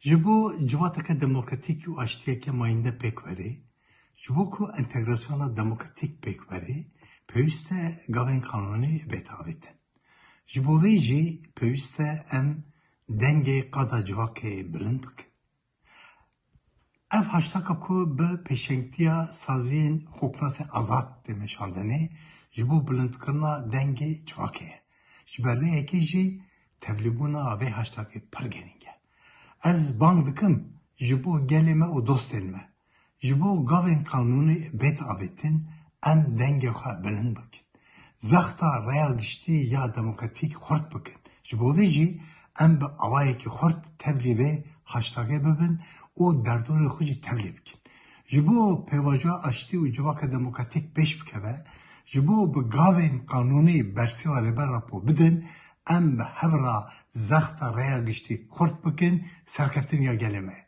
Ji bo civateke demokratîk û aştiyeke mayînde pêk werê, ji bo ku entegrasyona demokratîk pêk werê, pêwîst e gavên kanûnî bêdavêtin. Ji bo vê jî pêwîst e em dengê qada civakê bilind bikin. Ev haştaka ku bi pêşengtiya saziyên hukûknasên azad tê meşandanê ji bo bilindkirina dengê civakê ye. Ji ber vê yekê jî tevlîbûna vê haştakê pir girîng e. Ez bang dikim ji bo gelê me û dostên me, ji bo gavên kanûnî bêdavêtin em dengê xwe bilind bikin. Zexta rêya giştî ya demokratîk xurt bikin. Ji bo vê jî em bi awayekî xurt tevlî vê haştakê bibin û derdorê xwe jî tevlî bikin. Ji bo pêvajoya aştî û civaka demokratîk pêş bikeve, ji bo bi gavên kanûnî bersiva rêber rapor bidin, em bi hevra zexta rêya giştî xurt bikin serkeftiniya gelê me.